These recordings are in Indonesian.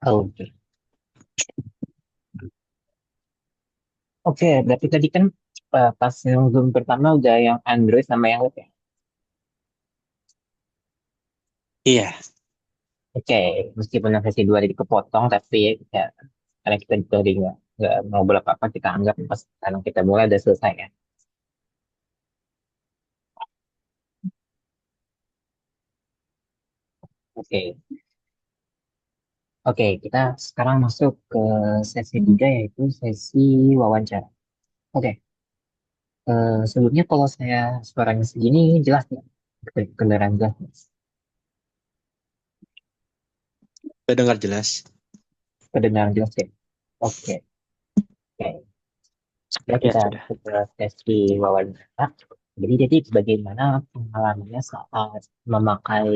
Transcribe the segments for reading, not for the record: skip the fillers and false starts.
Oke, oke. Berarti tadi kan pas yang Zoom pertama udah yang Android sama yang web ya. Iya, Oke, meskipun yang versi 2 tadi kepotong, tapi ya karena kita juga tadi nggak mau berapa apa, kita anggap pas sekarang kita mulai udah selesai ya. Oke, oke. Kita sekarang masuk ke sesi 3 yaitu sesi wawancara. Oke, sebelumnya kalau saya suaranya segini jelas ya, kendaraan jelas, udah dengar jelas. kedengaran jelas ya. Oke, oke. Ya, Ya kita sudah. masuk ke sesi wawancara. Jadi bagaimana pengalamannya saat memakai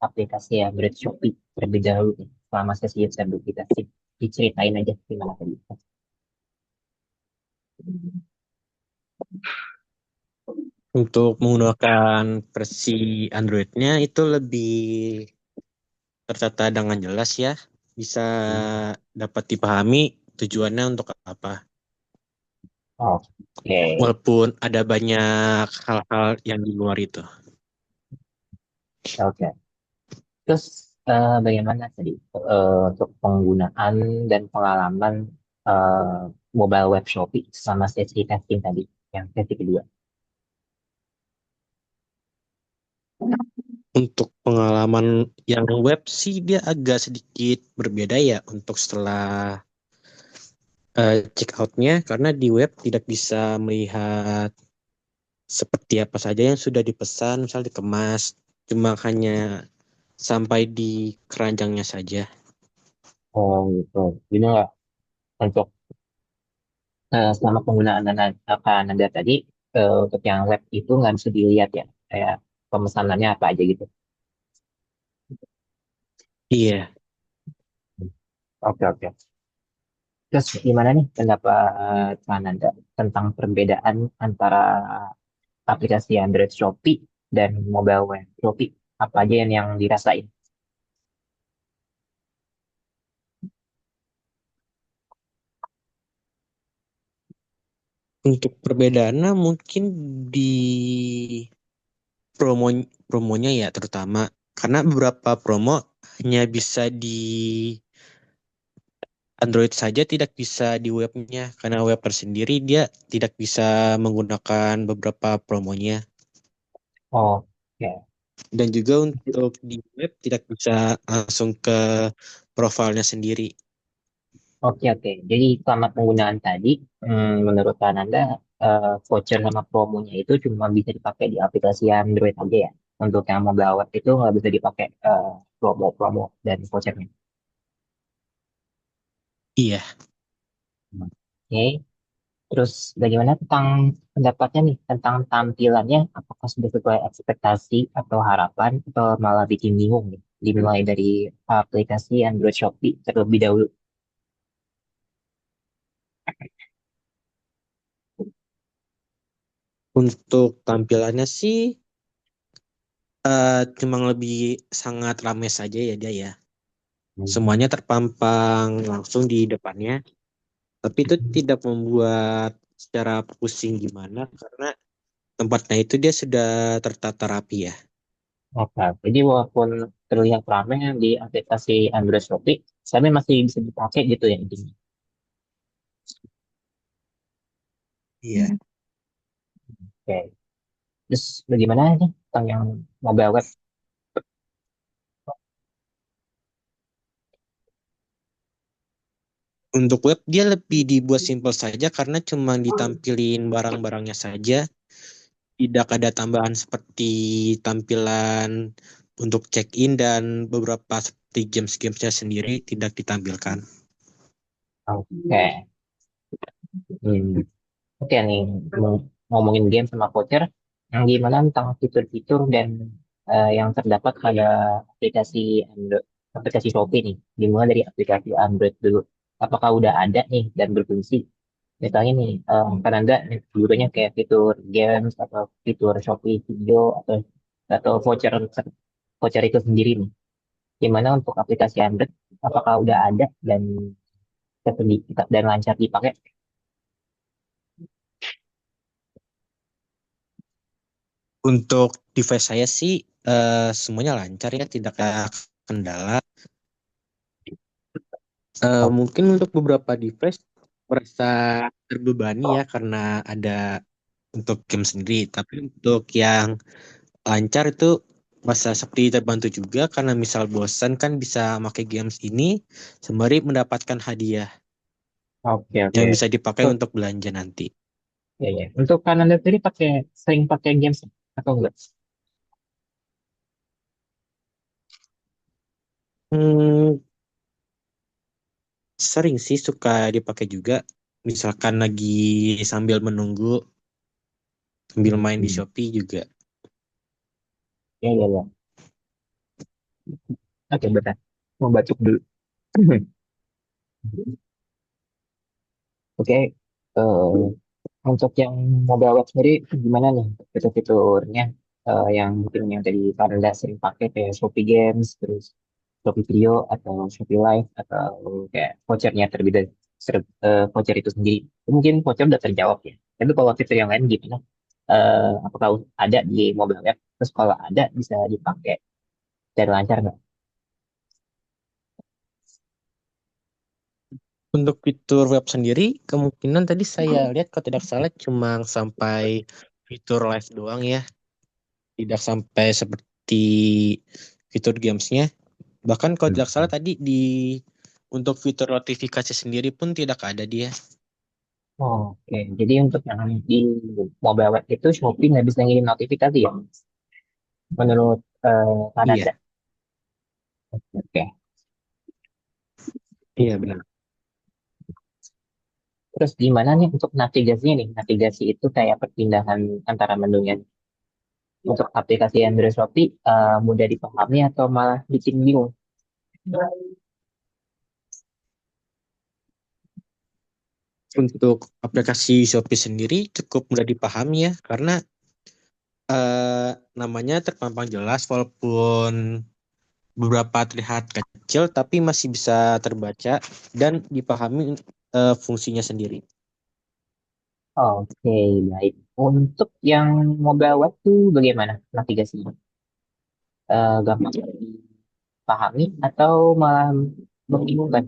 aplikasi Android Shopee terlebih dahulu nih, selama sesi user dulu kita sih diceritain aja gimana tadi. Untuk menggunakan versi Android-nya itu lebih tertata dengan jelas ya. Bisa dapat dipahami tujuannya untuk apa. Oke, Walaupun ada banyak hal-hal yang di luar itu. oke. Terus bagaimana tadi untuk penggunaan dan pengalaman eh, mobile web Shopee sama sesi testing tadi, yang sesi kedua? Untuk pengalaman yang web sih dia agak sedikit berbeda ya untuk setelah check out-nya karena di web tidak bisa melihat seperti apa saja yang sudah dipesan, misal dikemas, cuma hanya sampai di keranjangnya saja. Oh gitu. Gini nggak untuk selama penggunaan apa Nanda tadi untuk yang web itu nggak bisa dilihat ya kayak pemesanannya apa aja gitu. Iya, Oke, oke. Terus gimana nih pendapat Nanda tentang perbedaan antara aplikasi Android Shopee dan mobile web Shopee? Apa aja yang dirasain? untuk perbedaannya mungkin di promo promonya ya terutama karena beberapa promo hanya bisa di Android saja tidak bisa di webnya karena web tersendiri dia tidak bisa menggunakan beberapa promonya Oke, dan juga untuk di web tidak bisa langsung ke profilnya sendiri. oke, oke. Jadi selama penggunaan tadi, menurut Nanda voucher sama promonya itu cuma bisa dipakai di aplikasi Android aja ya. Untuk yang mobile web itu nggak bisa dipakai promo-promo dan vouchernya. Iya, Oke. Terus bagaimana tentang pendapatnya nih tentang tampilannya? Apakah sudah sesuai ekspektasi atau harapan atau malah bikin bingung nih? Dimulai dari aplikasi Android Shopee terlebih dahulu. untuk tampilannya sih cuma lebih sangat ramai saja ya dia ya. Semuanya terpampang langsung di depannya, tapi itu tidak membuat secara pusing gimana karena tempatnya itu dia sudah tertata rapi ya. Oke, jadi walaupun terlihat ramai di aplikasi Android Shopee, tapi masih bisa dipakai gitu ya intinya. Iya. Oke, terus bagaimana nih tentang yang mobile web? Untuk web dia lebih dibuat simpel saja karena cuma ditampilin barang-barangnya saja, tidak ada tambahan seperti tampilan untuk check-in dan beberapa seperti games-gamesnya sendiri tidak ditampilkan. Oke, hmm. Oke nih, ngomongin game sama voucher, yang gimana tentang fitur-fitur dan yang terdapat pada aplikasi Android, aplikasi Shopee nih, dimulai dari aplikasi Android dulu. Apakah udah ada nih dan berfungsi? Misalnya nih, kan ada fiturnya kayak fitur games atau fitur Shopee Video atau voucher voucher itu sendiri nih. Gimana untuk aplikasi Android? apakah udah ada dan dan lancar dipakai? Untuk device saya sih semuanya lancar ya, tidak ada kendala. Oh, Mungkin untuk beberapa device merasa terbebani ya karena ada untuk game sendiri, tapi untuk yang lancar itu masa seperti terbantu juga karena misal bosan kan bisa pakai games ini sembari mendapatkan hadiah oke yang oke. bisa dipakai Untuk untuk belanja nanti. ya ya. Untuk Kananda sendiri sering pakai games atau enggak? Hmm, Sering sih suka dipakai juga. Misalkan lagi sambil menunggu, sambil main di Hmm. Shopee juga. Ya ya ya. Oke betul. Mau batuk dulu. Oke. Untuk yang mobile web sendiri gimana nih fitur-fiturnya yang mungkin yang tadi Kananda sering pakai kayak Shopee Games, terus Shopee Video atau Shopee Live atau kayak vouchernya terlebih dari voucher itu sendiri. Mungkin voucher udah terjawab ya. Tapi kalau fitur yang lain gimana? Apakah ada di mobile web? Terus kalau ada bisa dipakai secara lancar nggak? Untuk fitur web sendiri, kemungkinan tadi saya lihat kalau tidak salah cuma sampai fitur live doang ya. Tidak sampai seperti fitur gamesnya. Bahkan kalau tidak salah Hmm. tadi di untuk fitur notifikasi sendiri pun tidak ada dia. Oke, jadi untuk yang di mobile web itu Shopee nggak bisa ngirim notifikasi ya, menurut Kananda. Iya, Oke. iya benar. Terus gimana nih untuk navigasinya nih? Navigasi itu kayak perpindahan antara menunya. Untuk aplikasi Android Shopee mudah dipahami atau malah bikin bingung? Untuk aplikasi Shopee sendiri cukup mudah dipahami ya, karena namanya terpampang jelas walaupun beberapa terlihat kecil tapi masih bisa terbaca dan dipahami fungsinya sendiri. Oke, baik. Untuk yang mobile web tuh bagaimana navigasinya? Gampang dipahami atau malah membingungkan?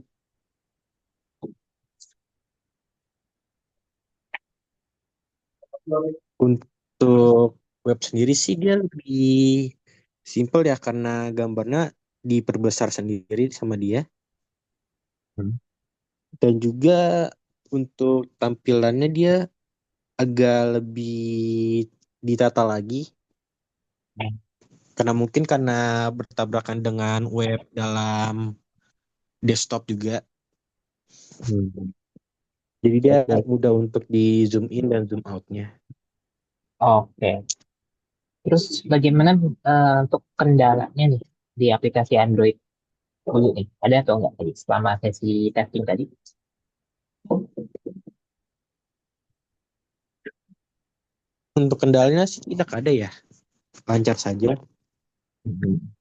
Untuk web sendiri sih dia lebih simple ya karena gambarnya diperbesar sendiri sama dia Hmm. dan juga untuk tampilannya dia agak lebih ditata lagi karena mungkin karena bertabrakan dengan web dalam desktop juga. Hmm. Jadi dia Oke, mudah untuk di zoom in dan zoom outnya. oke. Terus bagaimana untuk kendalanya nih di aplikasi Android dulu nih? Ada atau enggak tadi selama sesi testing tadi? Untuk kendalanya sih tidak ada ya, lancar saja. Mhm.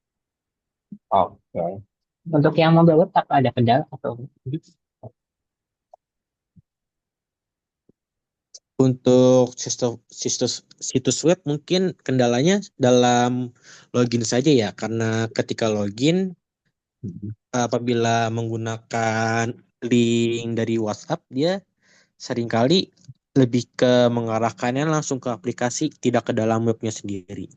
Oke. Untuk yang mobile web apa ada kendala atau Untuk situs web mungkin kendalanya dalam login saja ya, karena ketika login Mhm. apabila menggunakan link dari WhatsApp dia seringkali lebih ke mengarahkannya langsung ke aplikasi, tidak ke dalam webnya sendiri.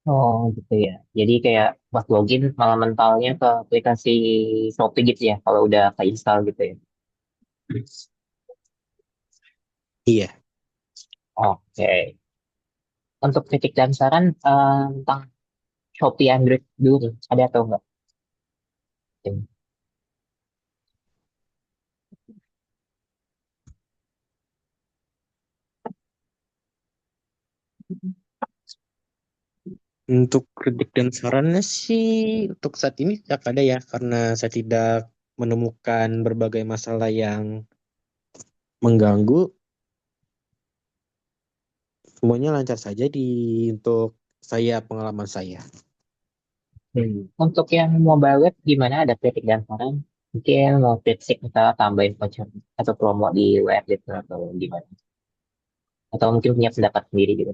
Oh gitu ya. Jadi kayak pas login malah mentalnya ke aplikasi Shopee gitu ya kalau udah keinstall gitu ya. Iya. Oke. Untuk titik dan saran tentang Shopee Android dulu nih, ada atau enggak? Untuk kritik dan sarannya sih untuk saat ini tidak ada ya, karena saya tidak menemukan berbagai masalah yang mengganggu. Semuanya lancar saja di untuk saya pengalaman saya. Untuk yang mobile web gimana? Ada kritik dan saran? Mungkin mau kritik kita tambahin voucher atau promo di web gitu atau gimana? Atau mungkin punya pendapat sendiri gitu.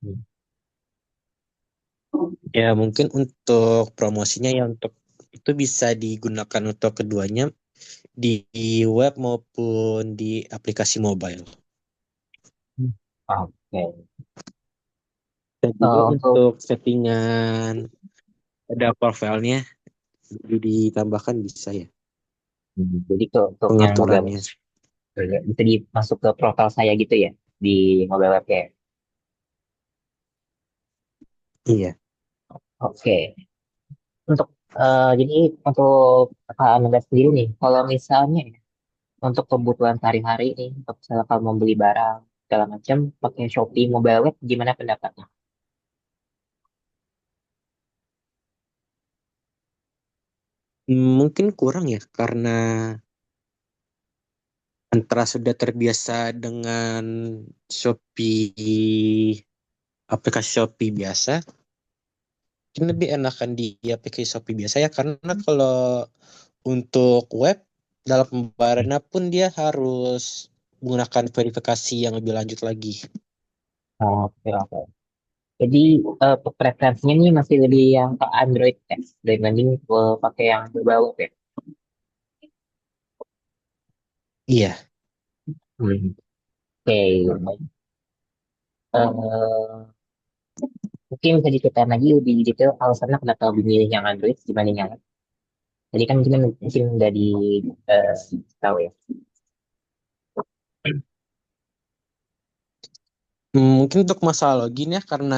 Hmm. Ya mungkin untuk promosinya ya untuk itu bisa digunakan untuk keduanya di web maupun di aplikasi mobile. Hmm. Oke. Dan juga Untuk untuk settingan ada profilnya ditambahkan bisa ya jadi tuh untuk yang mobile pengaturannya. bisa dimasuk ke profil saya gitu ya di mobile web ya. Iya. Oke. Untuk jadi untuk Kak Ananda sendiri nih, kalau misalnya ya, untuk kebutuhan sehari-hari nih, untuk misalkan mau beli barang segala macam pakai Shopee mobile web, gimana pendapatnya? Mungkin kurang ya karena antara sudah terbiasa dengan Shopee aplikasi Shopee biasa, mungkin lebih enakan di aplikasi Shopee biasa ya karena kalau untuk web dalam pembayarannya pun dia harus menggunakan verifikasi yang lebih lanjut lagi. Oke, oke. Jadi preferensinya nih masih lebih yang ke Android ya, dibanding pakai yang mobile web ya. Iya, Hmm. Oke. Eh, mungkin bisa diceritain lagi lebih detail alasannya kenapa lebih milih yang Android dibanding yang web. Jadi kan mungkin udah di eh, tahu ya. Mungkin untuk masalah login ya karena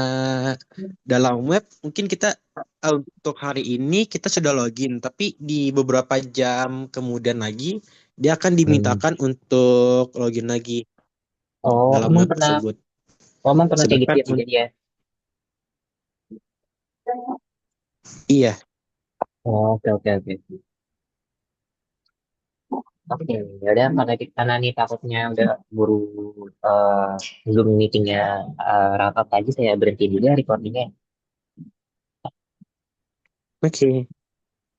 dalam web mungkin kita untuk hari ini kita sudah login, tapi di beberapa jam kemudian lagi dia akan Hmm. dimintakan untuk login lagi Oh, dalam emang web pernah, tersebut. oh, emang pernah kayak gitu Sedangkan ya kejadian. Ya? iya, Oh, oke, oke, oke. Oke, ya udah karena nih takutnya udah buru eh, Zoom meetingnya wrap up aja saya berhenti juga recordingnya. oke.